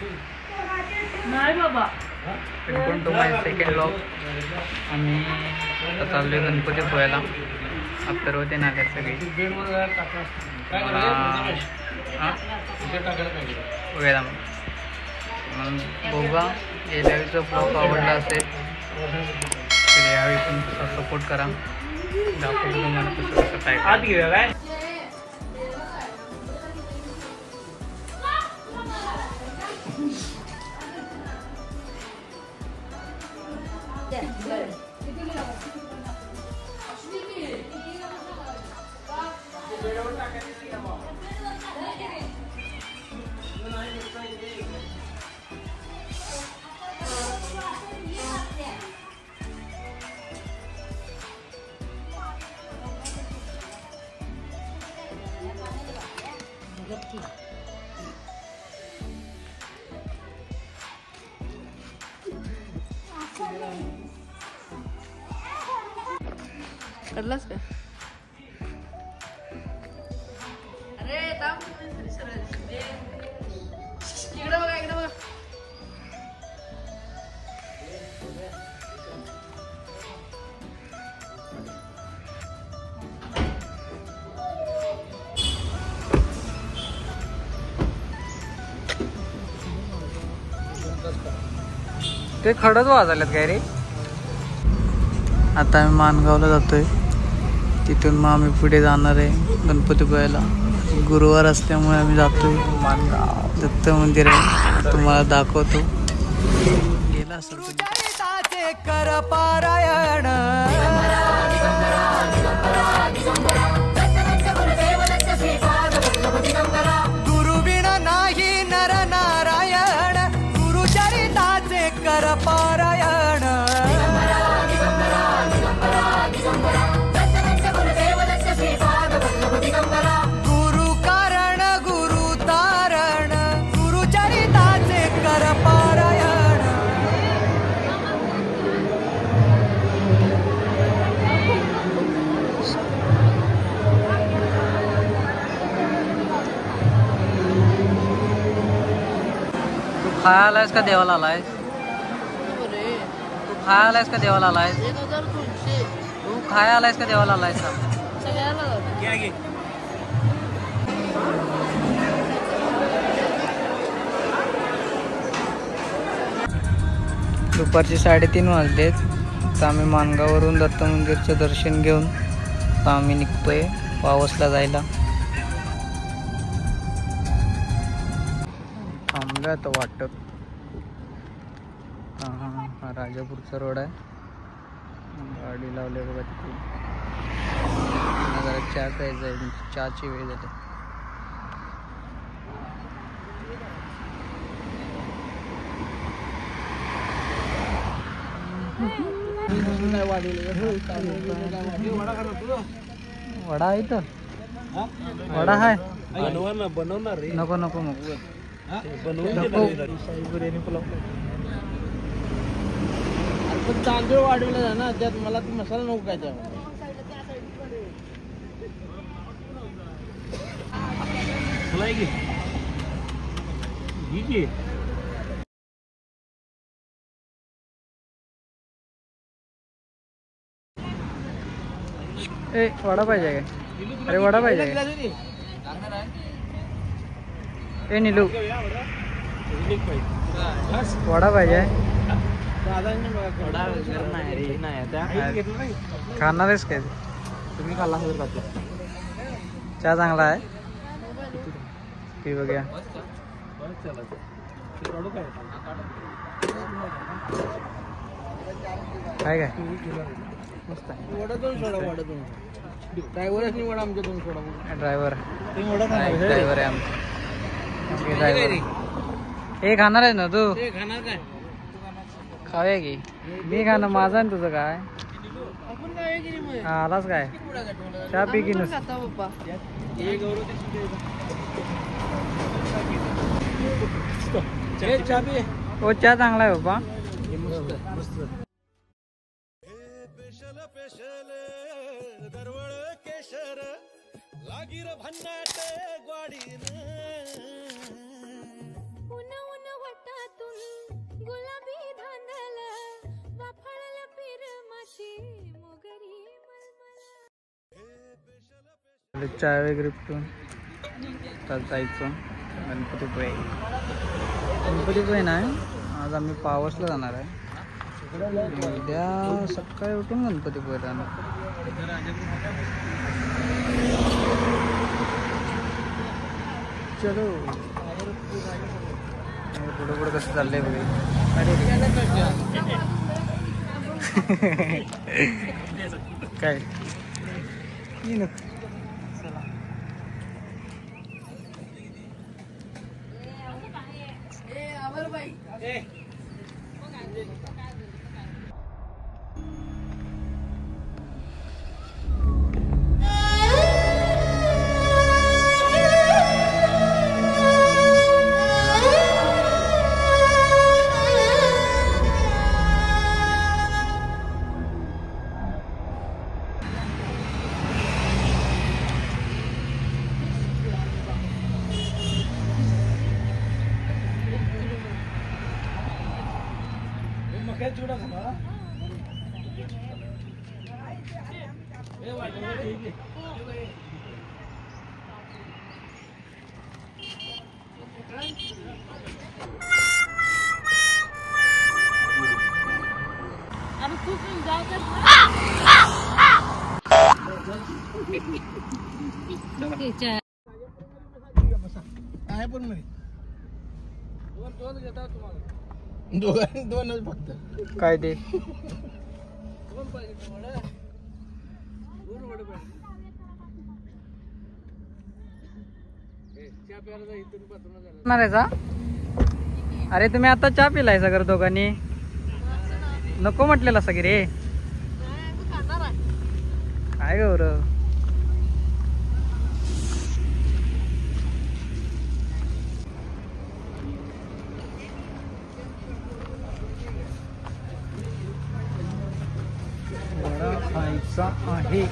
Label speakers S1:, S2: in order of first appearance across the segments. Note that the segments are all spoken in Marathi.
S1: नाही बाबा
S2: welcome to my second blog. आम्ही आता चाललोय गणपती पोहायला. अप्तरवते नाल्यात सगळी बघायला. मग बघा यावेळीचा ब्लॉग आवडला असेल तर यावेळी पण सपोर्ट करा. दाखवतो तुम्हाला कसं कसं काय
S1: करलास का? अरे इकडे बघा इकडे बघा.
S2: ते खडच वाजवल्यात काय रे. आता आम्ही माणगावला जातोय. तिथून मग आम्ही पुढे जाणार आहे गणपतीपुळ्याला. गुरुवार असल्यामुळे आम्ही जातोय. माणगाव दत्त मंदिर आहे, तुम्हाला दाखवतो. गेला असेल कर पारायण. गुरुविण नाही नर नारायण, गुरुचरिताचे कर पारायण. गुरु कारण गुरु तारण, गुरुचरिताचे कर पारायण. तू खाया आलायस का देवाला आलायस? तू खाया आलायस का देवाला आलायस?
S1: 1200.
S2: तू खाया आलायस का देवाला आलायस?
S1: सगळ्याला
S2: दुपारचे 3:30 वाजलेत. तर आम्ही माणगाववरून दत्त मंदिरचं दर्शन घेऊन आता आम्ही निघतोय पावसला जायला. थांबलं आता वाटत. हा राजापूरचा रोड आहे. गाडी लावली बघा तिकडून. जरा चहा प्यायचा आहे, चहाची वेळ झाली. वडा आहे तर वडा आहे. नको नको मग
S1: तांदूळ वाढवला ना त्यात. मला तू मसाला नको काय त्यावर.
S2: ए वडा पाहिजे काय? अरे वडा पाहिजे काय? ए नीलू वडा पाहिजे. खाणार आहेस काय?
S1: तुम्ही खाल्ला
S2: चहा चांगला आहे ती बघूया. काय काय
S1: मस्त आहे. वडा 2 सोडा. वडा 2 ड्रायव्हर आहे. वडा आमच्या 2 सोडा.
S2: ड्रायव्हर
S1: वडा
S2: ड्रायव्हर आहे आमचा. हे खाणार आहे ना तू?
S1: खाणार काय?
S2: खाऊया की. मी खाणं माझं आणि तुझं काय?
S1: आपण काय की नाही.
S2: आलाच काय? चहा पी की नुसतं. हो चहा चांगला आहे बाबा.
S3: लागीर भन्नाट ग्वाडीन
S2: चाय वगैरे पिऊन तर जायचं गणपतीपुळे. गणपतीपुळे नाही, आज आम्ही पावसला जाणार आहे. उद्या सकाळी उठून गणपतीपुळे जाणार. चलो पुढे पुढे कसं चाललंय बघे. काय
S1: आहे पण मी दोनच फक्त.
S2: काय ते अरे तुम्ही आता चहा पिलाय सगळं दोघांनी? नको म्हटलेला सगळे रे. काय गौरव खायचा आहे.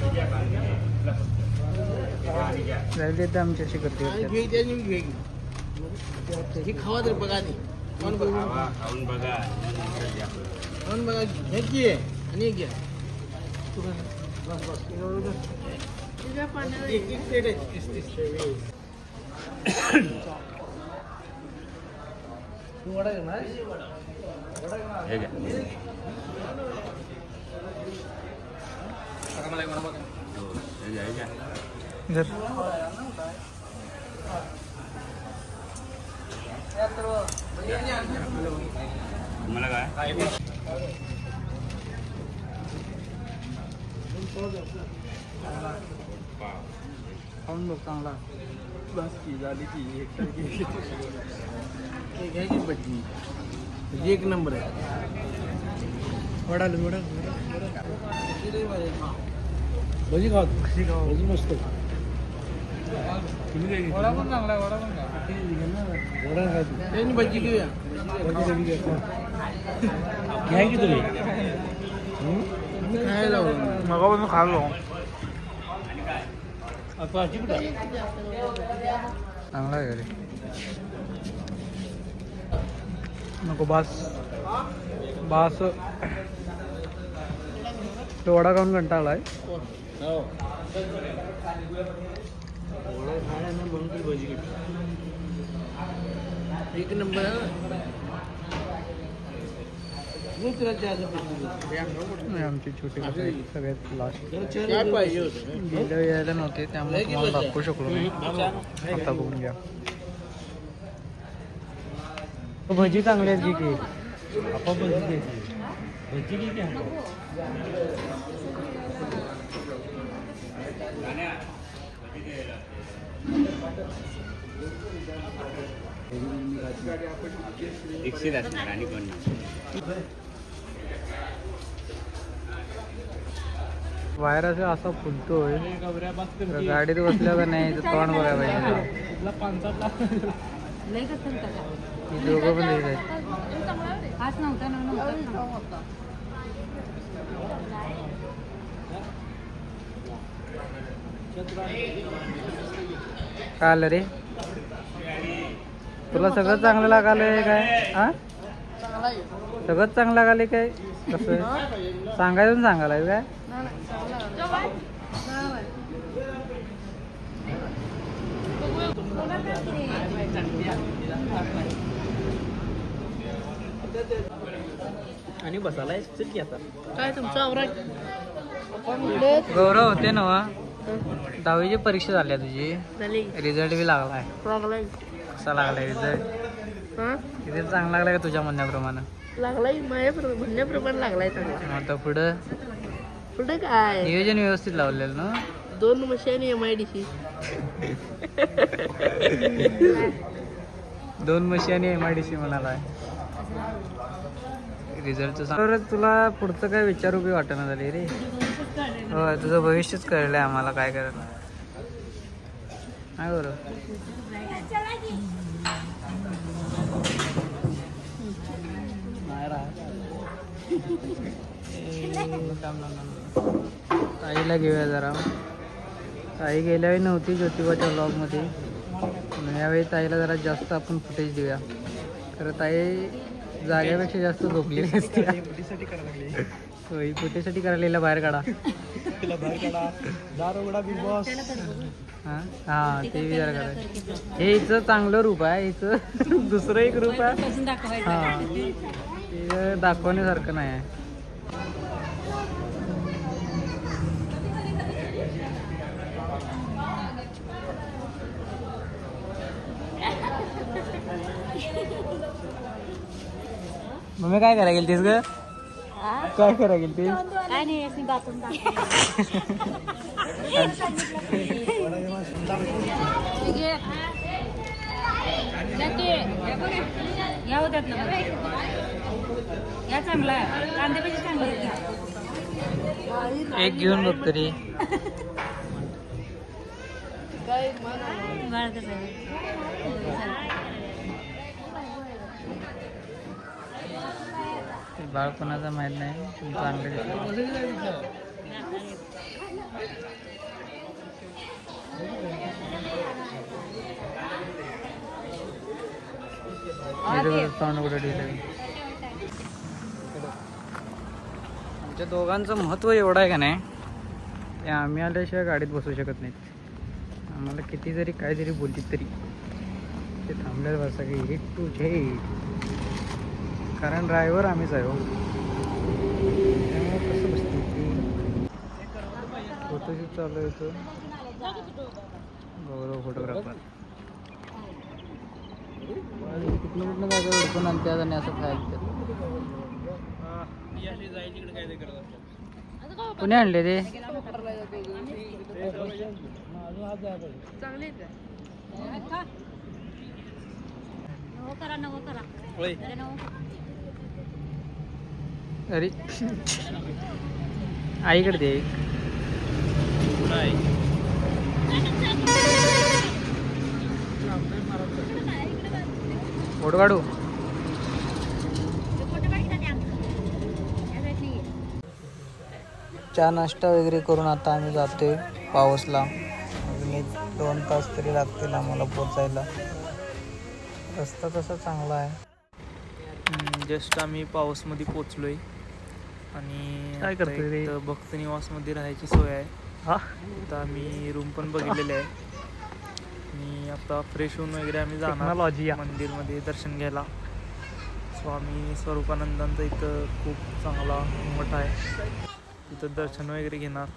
S2: आमच्याशी करते
S1: खावा तरी बघा खाऊन बघा हे की आहे आणि एक घ्या. एक प्लेट आहे 30 वडा घेणार
S3: मला काय
S2: खाऊन बघ चांगला.
S1: बस की झाली की घ्यायची भजी. एक नंबर आहे.
S2: वडाल वडा
S1: भजी खावा भजी मस्त.
S2: वडा पण चांगला आहे. वडा पण
S1: वडा खायची भजी घेऊया. घ्या की तुम्ही खायला
S2: मग पण खाल्लो. चांगला आहे घरी. नको बास बास. तो वडा खाऊन कंटाळा आहे.
S1: एक नंबर आहे.
S2: आमची छोटी सगळ्यात लास्ट
S1: पाहिजे
S2: गेल्या यायला नव्हते त्यामुळे तुम्हाला दाखवू शकलो नाही. आता बघून घ्या. भजी चांगली आहे की आपण भजी घ्यायची. भजी की
S3: आणि पण
S2: बाहेर असा फुलतोय. गाडीत बसल्या का नाही तर तोंड बघायला पाहिजे. दोघं पण आहेत. काय आलं रे तुला? सगळं चांगलं लागालंय काय? हा सगळंच चांगलं लागाले काय? कसं सांगायचं सांगायला काय?
S1: आणि बसायला चल की आता
S3: काय तुमचं आवरा
S2: गौरव होते ना 10वीची परीक्षा झाल्या तुझी
S3: झाली
S2: रिझल्ट बी लागलाय
S3: लागलाय
S2: कसा लागलाय रिझल्ट
S3: हा
S2: रिझल्ट चांगला लागलाय का तुझ्या म्हणण्याप्रमाणे
S3: लागलाय माझ्या म्हणण्याप्रमाणे लागलाय चांगला
S2: आता पुढं
S3: पुढे काय
S2: नियोजन व्यवस्थित लावलेलं ना
S3: 2 मशानी MIDC
S2: 2 मशी आणि MIDC म्हणाला रिझल्टचं सांग तुला पुढचं काय विचारू बी वाटणं झाली रे हो तुझं भविष्यच कळलंय आम्हाला काय करायला काय बरं ताईला घेऊया जरा ताई गेल्या वेळी नव्हती ज्योतिबाच्या व्लॉगमध्ये यावेळी ताईला जरा जास्त आपण फुटेज देऊया खरं ताई जाग्यापेक्षा जास्त झोपलेली असते होय फुटेजसाठी करायला बाहेर काढा बिग बॉस हा ते विचार करा हे हिचं चांगलं रूप आहे हिचं दुसरं एक रूप आहे हा हे दाखवण्यासारखं नाही आहे मम्मी काय करायला गेलतीस ग काय करायला गेलतीस
S4: काय नाही अशी बाथरूम या होत्यात ना या चांगला कांदे पाहिजे चांगले
S2: एक घेऊन बघ तरी
S4: बाळ कसं आहे
S2: बाळ कोणाचा माहित नाही चांगलं साऊंड कुठे दिलं आमच्या दोघांचं महत्त्व एवढं आहे का नाही ते आम्ही आल्याशिवाय गाडीत बसू शकत नाहीत आम्हाला किती जरी काय जरी बोलतील तरी ते थांबल्यावर बसा की हिट टू झेड कारण ड्रायव्हर आम्हीच आहे हो त्यामुळे कसं बसते फोटोशूट चालू आहे गौरव फोटोग्राफर कुठलं जागा उडकून आणतात आणि असं खायचं कुणी आणले ते अरे आईकडे दे फोटो काढू चहा नाश्ता वगैरे करून आता आम्ही जातोय पावसला अजून 1-2 तास तरी लागतील आम्हाला पोचायला रस्ता तसा चांगला आहे
S1: जस्ट आम्ही पावसमध्ये पोचलोय आणि
S2: काय करतोय रे?
S1: भक्त निवासमध्ये राहायची सोय आहे
S2: हा
S1: आता आम्ही रूम पण बघितलेले आहे आणि आता फ्रेश होऊन वगैरे आम्ही जाणार मंदिरमध्ये दर्शन घ्यायला स्वामी स्वरूपानंदांचा इथं खूप चांगला मठ आहे तिथं दर्शन वगैरे घेणार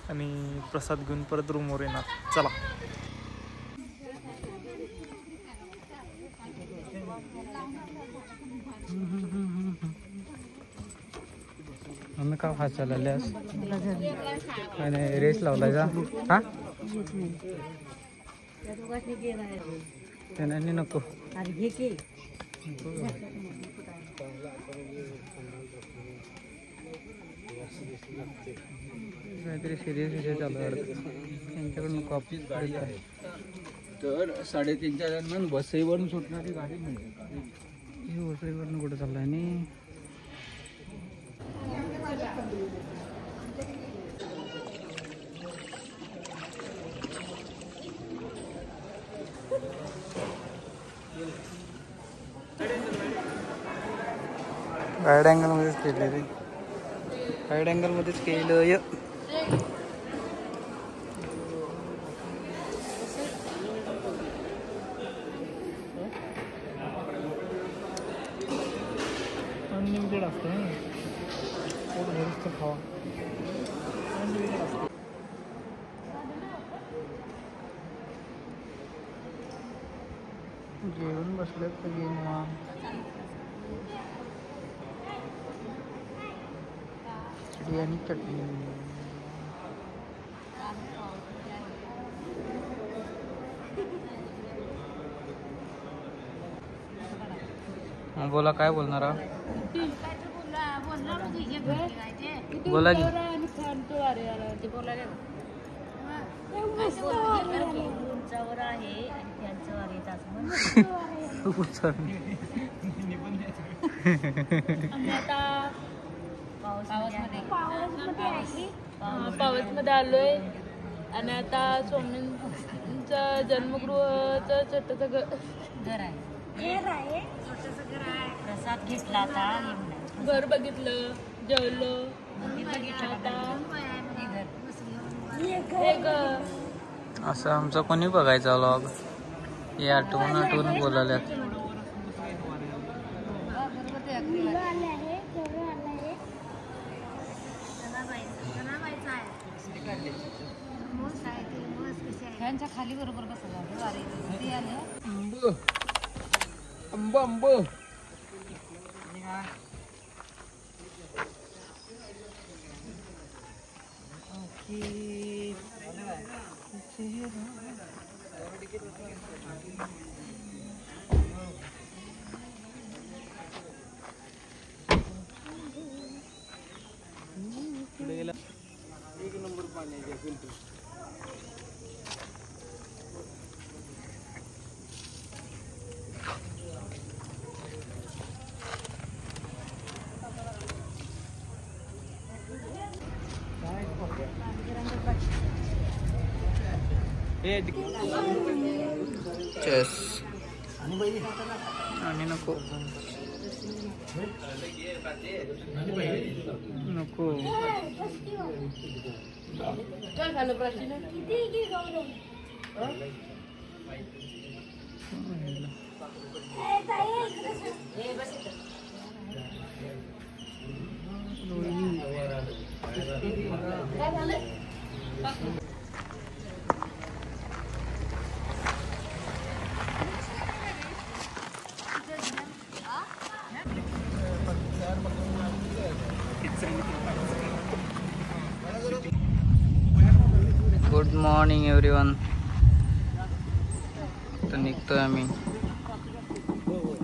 S1: आणि प्रसाद घेऊन परत रूमवर येणार चला
S2: मम्मी का फास्ट चालल्यास काय नाही रेस लावलाय का हा त्यांना नको काहीतरी सिरियस विषय चालू आहे त्यांच्याकडून कॉपी
S1: तर 3:30च्या दरम्यान वसईवरून सुटणारी गाडी म्हणजे
S2: वसईवरून कुठं चाललं आहे आणि वाईड अँगलमध्येच केलं रे वाईड अँगलमध्येच केलं
S1: अनलिमिटेड असतं ना, पोट भरूच तर खावा. अनलिमिटेड असतं.
S2: जेवण बसले सगळे निवांत. खिचडी आणि चटणी. बोला काय बोलणार आहात? बोला की.
S4: उंचावर आहे आणि त्यांचं वारीचं असं
S3: पावसमध्ये आलोय आणि आता स्वामींचं जन्मगृहाचं छोटंसं
S4: घर आहे. प्रसाद घेतला आता.
S3: घर बघितलं, जेवलो.
S2: असं आमचा कोणी बघायचा व्लॉग. हे आठवून बोलायला.
S4: त्यांच्या खाली बरोबर बसला
S2: आंब आंब.
S1: एक नंबर पाण्याचे फिल्टर.
S2: चेस आणि नको नको.
S3: काय झालं प्राचीन?
S2: Good morning everyone. तर निघतोय आम्ही.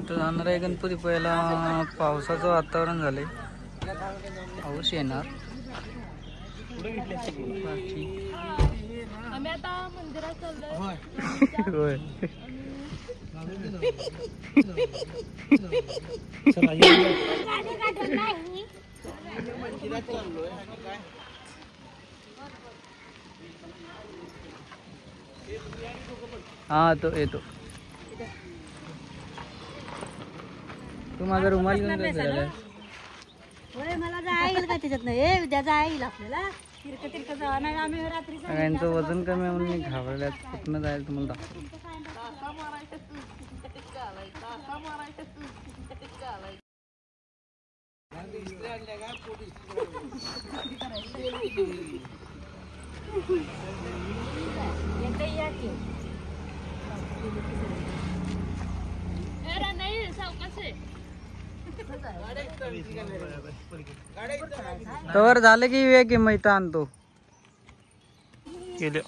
S2: तर जाणार आहे गणपती पहिला. पावसाचं वातावरण झालंय, पाऊस येणार.
S3: आम्ही आता मंदिरात चाललोय.
S2: होय. हा तो येतो. तू माझा रुमाल घेऊन काय फिरायला?
S4: मला जाईल का त्याच्यात नाही. उद्या जाईल आपल्याला तिरकं जावा नाही. आम्ही रात्री
S2: यांचं वजन कमी आहे म्हणून मी घाबरल्यात. कुठनं जायला तुम्हाला दाखवतो. तवर झालं की वे की मैता आणतो.
S1: केलं.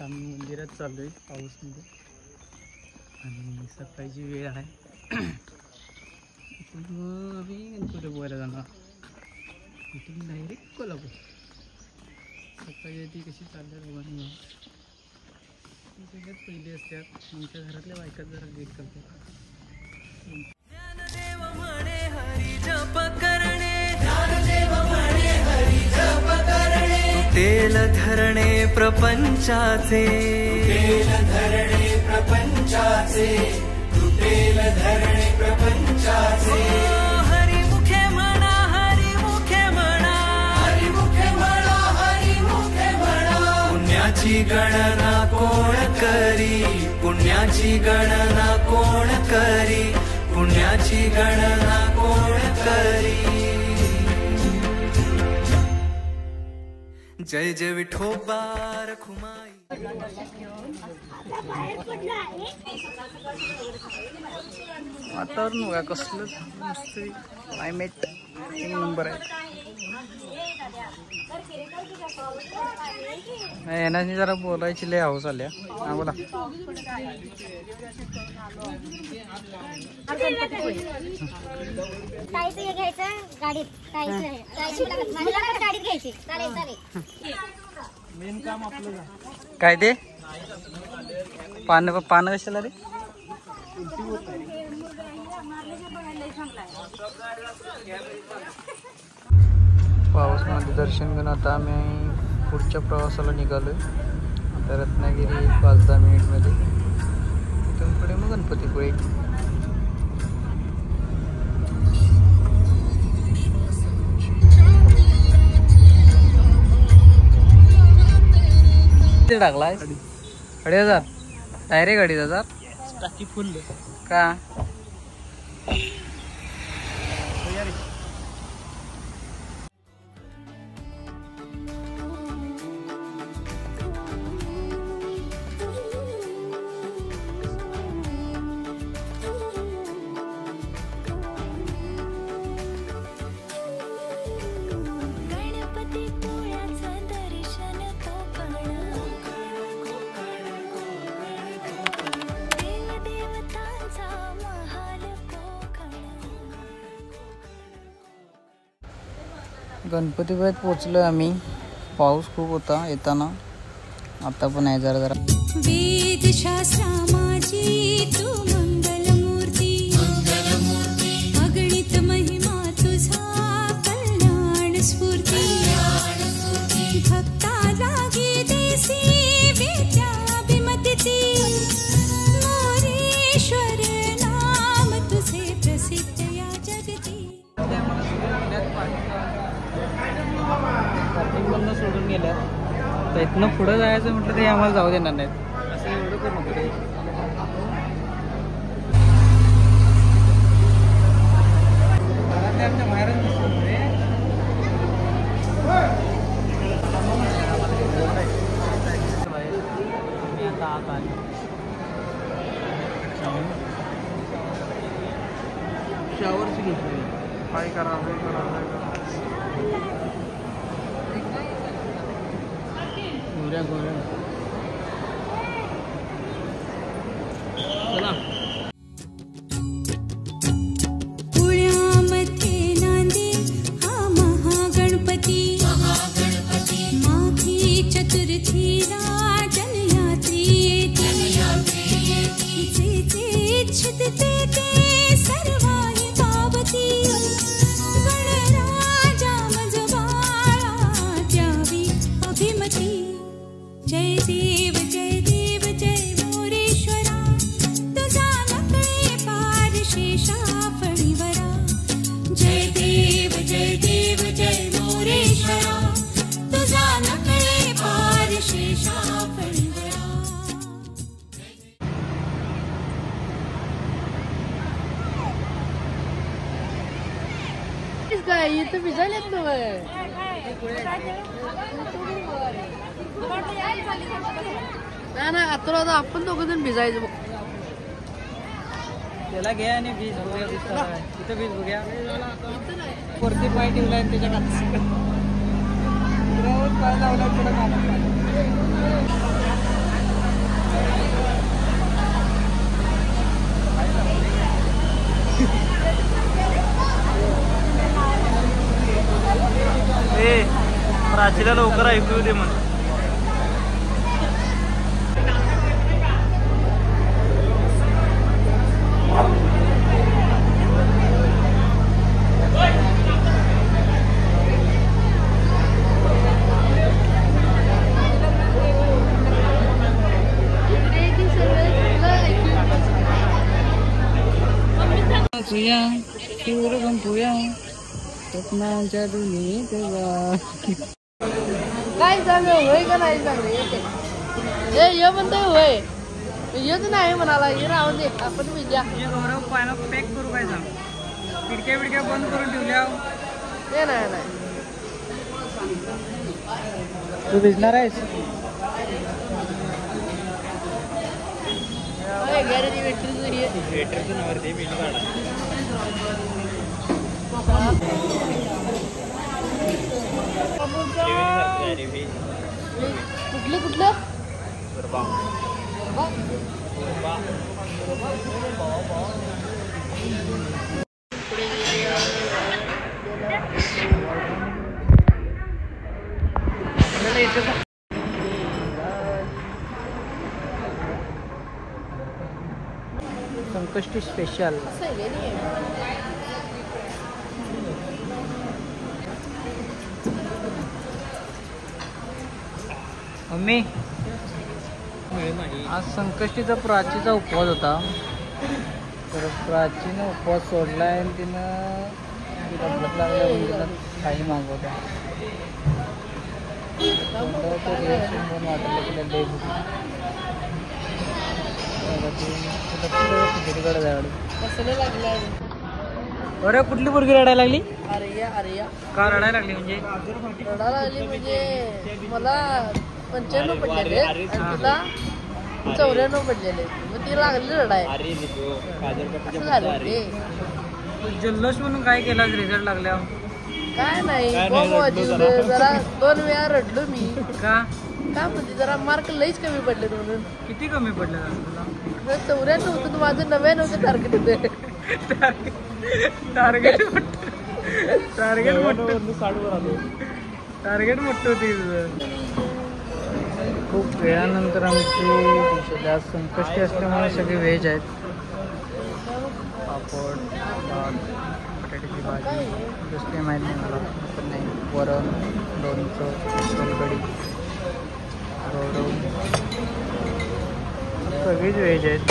S2: आम्ही मंदिरात चाललोय पाऊसमध्ये आणि सकाळची वेळ आहे. मग आम्ही गणपती बघायला जाणार. इथून डायरेक्ट कोल्हापूर. सकाळची ती कशी चालल्या दोघांनी सगळ्यात पहिली असतात. आमच्या घरातल्या बायकात जरा लेट करतात.
S5: धरणे प्रपंचाचे, तुटेल धरणे प्रपंचाचे, तुटेल धरणे प्रपंचाचे. हरिमुखे म्हणा, हरिमुखे म्हणा, हरिमुखे म्हणा, हरिमुखे म्हणा. पुण्याची गणना कोण करी, पुण्याची गणना कोण करी, पुण्याची गणना कोण करी. जय जय विठोबा रखुमाई.
S2: वातावरण बघा कसलं मस्त, क्लायमेट एक नंबर आहे. येणार जरा बोलायची लय हाऊस आल्या. हा बोला.
S6: काहीच घ्यायचं गाडीत, गाडीत घ्यायची. चालेल चालेल.
S1: मेन काम आपलं
S2: काय ते पानं कशाला रे? पाऊस मध्ये दर्शन घेऊन आता आम्ही पुढच्या प्रवासाला निघालोय. आता रत्नागिरी 5-10 मिनिटमध्ये, तिथून पुढे मग गणपतीपुळे. टाकलाय 2,500 डायरेक्ट 2,500
S1: टाकी फुल
S2: का? गणपतीपुळ्यात पोचलोय आम्ही. पाऊस खूप होता येताना, आता पण आहे जरा जरा.
S7: वेदशास्त्रा माझी तू मंगलमूर्ती, अगणित महिमा तुझा कल्याण स्फूर्ती. भक्ता लागी देसी विद्याभिमती, मोरेश्वर नाम तुझे प्रसिद्ध या जगती.
S2: पार्किंगमधनं सोडून गेल्या, तर इथनं पुढं जायचं म्हटलं तरी आम्हाला जाऊ देणार नाहीत. असं एवढं करू नको रे. आमच्या बाहेरच दिसतो रे. आता आत आले. शॉवरची घेतली. काय करा गोऱ्या गोऱ्या. चला.
S7: पुण्यामध्ये नांदी हा महागणपती, माघी चतुर्थीला जनयात्री येते. जे जे इच्छित ते सर्वांनी पावती. गणराजा मज बाळा द्यावी अभिमती. जय देव जय देव जय मोरेश्वरा, तुझा नकळे पार शेषा फणीवरा. जय देव जय देव जय मोरेश्वरा, तुझा नकळे पार शेषा फणीवरा.
S3: काय इथं भिजायलेत ना ना. आता आपण दोघं जण भिजायचं.
S2: त्याला घ्या आणि बीज बघूया. इथं बीज बघूया. वरती पाय ठेवलाय त्याच्या पाय लावला पुढे.
S1: प्राचीला लवकर ऐकू दे म्हणून.
S2: दूर संपूया स्वप्नांच्या दुनियेत
S3: काय सांग होय का नाही सांग ये म्हणतोय होय येत नाही म्हणाला ये राहून दे आपण विद्या
S2: गौरव पायला पॅक करू काय सांग खिडक्या बिडक्या बंद करून ठेवल्या
S3: ते नाही
S2: तू भिजणार आहेस
S3: गॅरेज वेटरचं नाव ते बिल काढा कुठलं
S2: संकष्टी स्पेशल मम्मी आज संकष्टीचा प्राचीचा उपवास होता तर प्राचीनं उपवास सोडला आहे आणि तिनं भूक लागल्या तिला काही मागवता वाटलं तिला लई भूक खिचडीकडे जायला
S3: कसलं लागलं
S2: अरे कुठली पोरगी रडायला लागली
S3: अरे
S2: का रडायला लागली म्हणजे
S3: रडायला लागली म्हणजे मला 95 पडलेले आणि तिला 94 पडलेले मग ती लागली रडाय असं झालं ते
S2: जल्लोष म्हणून काय केला रिझल्ट लागल्यावर
S3: काय नाही बॉम्ब वाजवलं जरा 2 वेळा रडलो मी
S2: का
S3: म्हणजे जरा मार्क लईच कमी पडले म्हणून
S2: किती कमी पडले तुला
S3: 94 होतं माझं 99 टार्गेट होतं
S2: टार्गेट मोठं होती खूप वेळानंतर आमची आज संकष्टी असल्यामुळे सगळे व्हेज आहेत पापड भात बटाट्याची भाजी दुसरी माहीत नाही मला पण नाही वरण लोणचं सोलकढी रोडो सगळीच व्हेज आहेत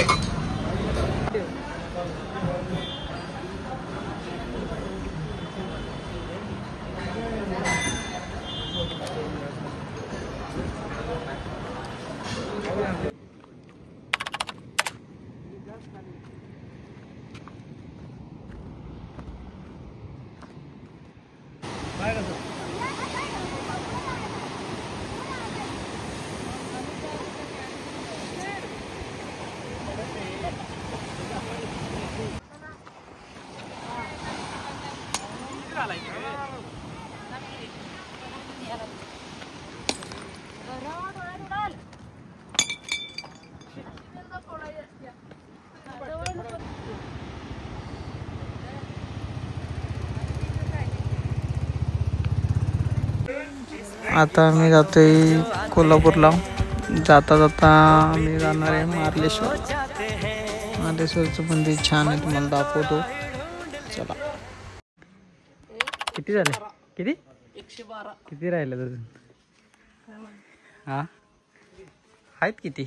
S2: आता आम्ही जातोय कोल्हापूरला जाता जाता आम्ही जाणार आहे मार्लेश्वरचं मंदिर छान आहे तुम्हाला दाखवतो चला किती झाले किती
S3: 112
S2: किती राहिले अजून हा आहेत किती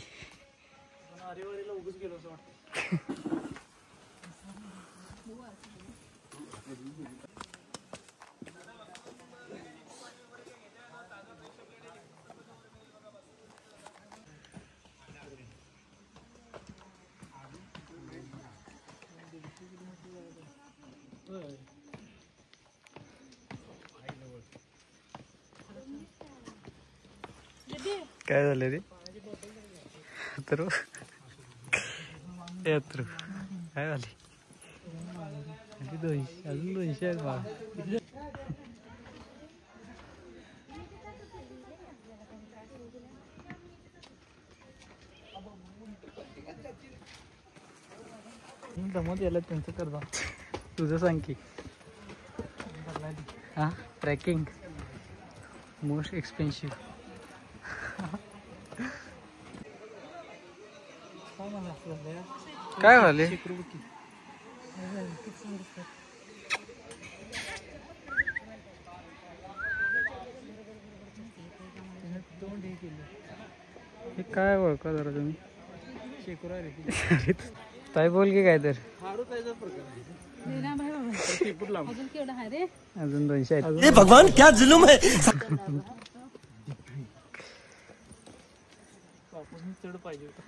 S2: काय झालं रे अथर्व काय झाली अजून 200 आहेत बा जमत यायला त्यांचं करता तुझं सांग की हां ट्रॅकिंग मोस्ट एक्सपेन्सिव्ह काय झाले हे काय ओळखा जरा तुम्ही शेकुरा रे ताई बोल की काय तर
S4: अजून केवढं आहे रे?
S2: अजून 200 आहेत.
S5: हे भगवान क्या जुलूम है.
S1: चढ पाहिजे होता.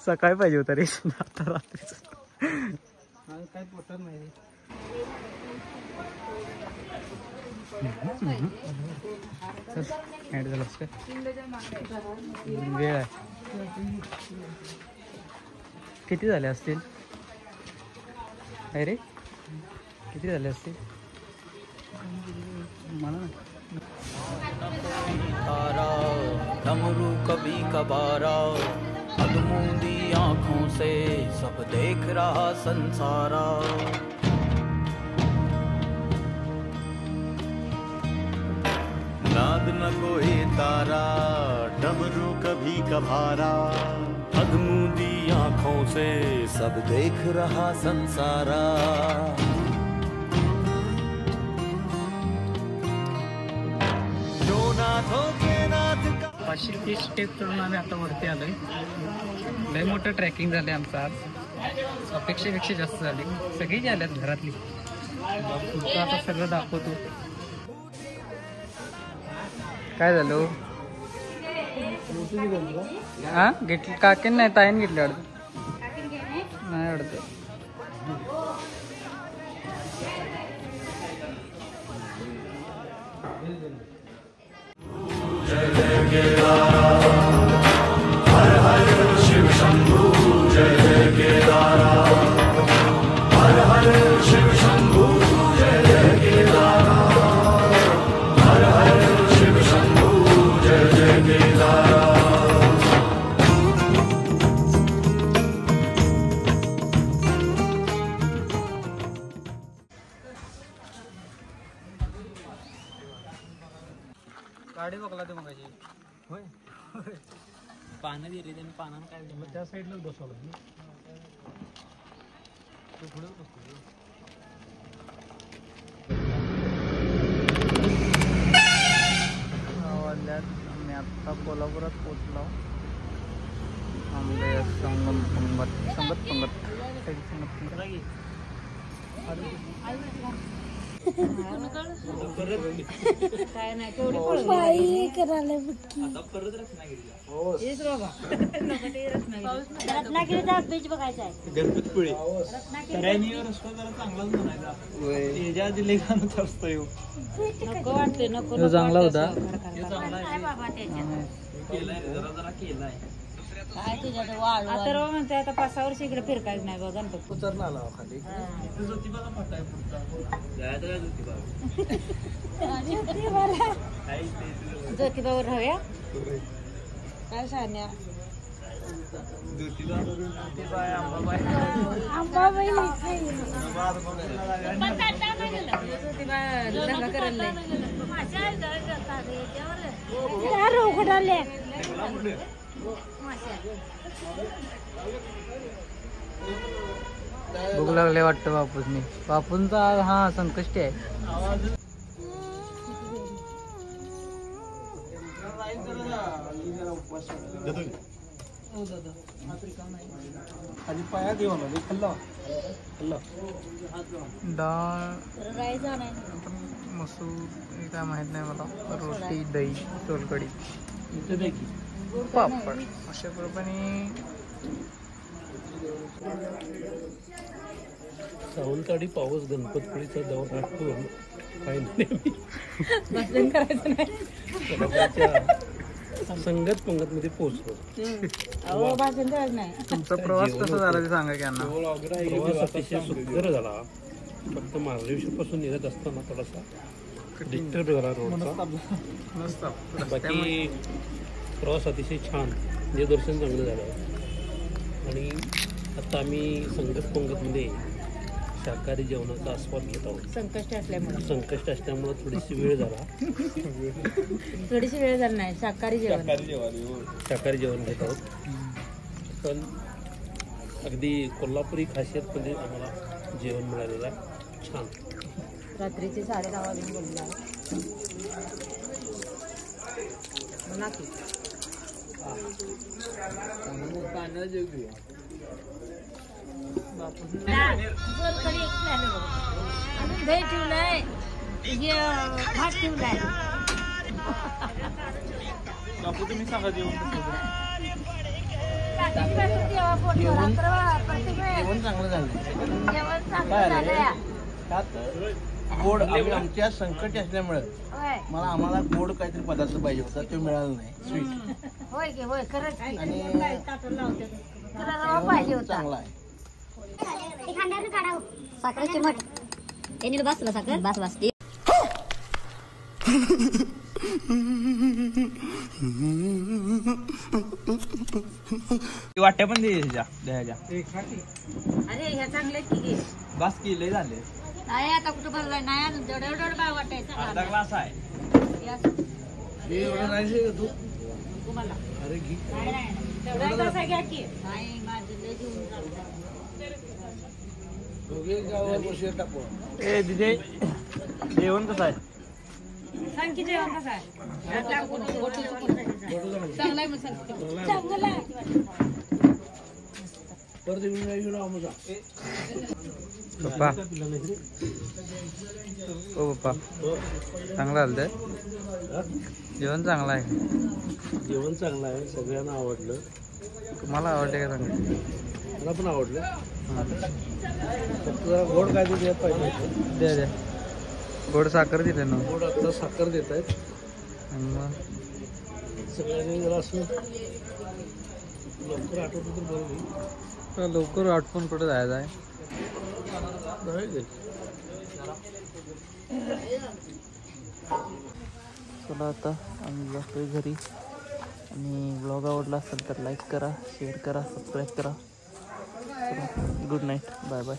S2: सकाळी पाहिजे होता रे, आता रात्रीच
S1: काय पोटर नाही रे.
S2: वेळ आहे. किती झाले असतील अरे, किती झाले असतील मला
S8: तारा डमरू कभी कबारा, अधमूंदी आंखों से सब देख रहा संसारा.
S9: नाद न कोई तारा, डमरू कभी कभारा,
S8: अधमूंदी आंखों से सब देख रहा संसारा.
S9: जो नाथों के नाथ का.
S2: 530 स्टेप चढून आम्ही आता वरती आलोय. लय मोठं ट्रॅकिंग झाले आमचं आज, अपेक्षेपेक्षा जास्त झाली. सगळी जी आल्यात घरातली. तुमचं आता सगळं दाखवतो. काय झालं हा घेतली काकीन नाही, ताईन घेतली वाटतं. नाही वाटतं.
S5: हर हर शिव शंभू जय जय केदारा, हर हर शिव शंभू जय जय केदारा, हर हर शिव शंभू जय जय केदारा.
S2: गाडी बघला ते मगाची.
S1: होय पानं दे रे, त्याने पानानं काय त्या साईडलाच बसवलं तो पुढे बसतो.
S2: आम्ही आता कोल्हापुरात पोचलो. आंबे संगत पंगत
S4: काय नाही तेवढी पळून
S6: रत्नागिरीचा बीच बघायचा आहे.
S1: गणपतपुळे रस्ता जरा चांगलाच म्हणायचा. त्याच्या दिले गाणं असतं येऊ
S4: नको वाटते. नको
S2: चांगला होता.
S1: केलाय जरा जरा केलाय.
S4: काय तुझ्या आता म्हणते आता 5-6 वर्ष इकडे फिरकायचं नाही बघ गणपती.
S1: उतरला आला खाली ज्योतिबाला फाटा आहे पुढचा. जायचं काय
S4: ज्योतिबावर राहूया. काय सांगण्या
S1: ज्योतिबा
S4: लग्न करायला
S2: भूक लागले वाटतं बापूसनी. बापूंचा हा संकष्टी आहे.
S1: आधी पाया देऊ ना खाल्ला
S2: डाळ मसूर काय माहित नाही मला. रोटी, दही, सोलकढी, पापड अशा प्रमाणे.
S10: सावंतवाडी पाऊस गणपतपुळीचा दौरा आटपून
S4: करायचं नाही.
S10: संगत पंगत मध्ये पोहोचलो.
S4: भाषण करायचं नाही.
S2: तुमचा प्रवास कसा झाला ते सांगा की अण्णा.
S10: प्रवास अतिशय सुंदर झाला. फक्त मार्लेश्वरपासून निघत असताना थोडासा डिस्टर्ब झाला रोडचा. बाकी प्रवास अतिशय छान. जे दर्शन चांगलं झालं. आणि आता आम्ही संगत पंगतमध्ये शाकाहारी जेवणाचा आस्वाद घेत आहोत.
S4: संकष्ट
S10: असल्यामुळे थोडीशी वेळ झाला.
S4: नाही. शाकाहारी जेवण
S10: घेत आहोत. पण अगदी कोल्हापुरी खासियतमध्ये आम्हाला जेवण मिळालेलं आहे. छान.
S4: रात्रीचे 10:30 वाजून बोलला नाकी.
S1: पाण्याला जेव घेऊया.
S4: दही ठेवलंय भात ठेवलाय.
S1: बापू तुम्ही सांगा जेवण
S11: जेवण चांगलं झालं. गोड आमच्या संकट असल्यामुळे आम्हाला गोड काहीतरी पदार्थ पाहिजे होता तो मिळाला नाही. स्वीट
S4: होय की होय खरंच
S11: आणि
S4: पाहिजे होता.
S11: चांगला आहे.
S6: साखर चिमट त्यांनी बस तुला साखर बस बस
S1: वाट्या पण द्यायच्या द्यायच्या.
S4: अरे ह्या चांगले की
S1: बस की लय झाले.
S4: नाही आता कुठं भरलाय नाही अजून तेवढं बाय वाटायचं.
S1: अर्धा ग्लास आहे.
S4: तुम्हाला अरे घे तेवढा कसा घ्या की नाही माझं लय घेऊन
S1: ए दिदे जेवण कसं आहे?
S4: सांग की जेवण कसं आहे? चांगलं आहे मग सांग. चांगलं आहे.
S2: पप्पा ओ पप्पा चांगलं झालं ते जेवण चांगलं आहे.
S10: जेवण चांगलं आहे, सगळ्यांना आवडलं.
S2: तुम्हाला आवडले का? चांगलं
S10: मला पण आवडलं. फक्त जरा गोड काय द्यायला पाहिजे होतं.
S2: द्या द्या गोड साखर दिले ना.
S10: गोड आता साखर देत आहेत
S2: आणि मग
S10: सगळ्यांनी जरा असं लवकर आठवतं तर बरं होईल.
S2: लवकर आठवून कुठं जायचं आहे? चला आता आम्ही जातोय घरी. आणि ब्लॉग आवडला असेल तर लाईक करा, शेअर करा, सबस्क्राईब करा. Good night, bye bye.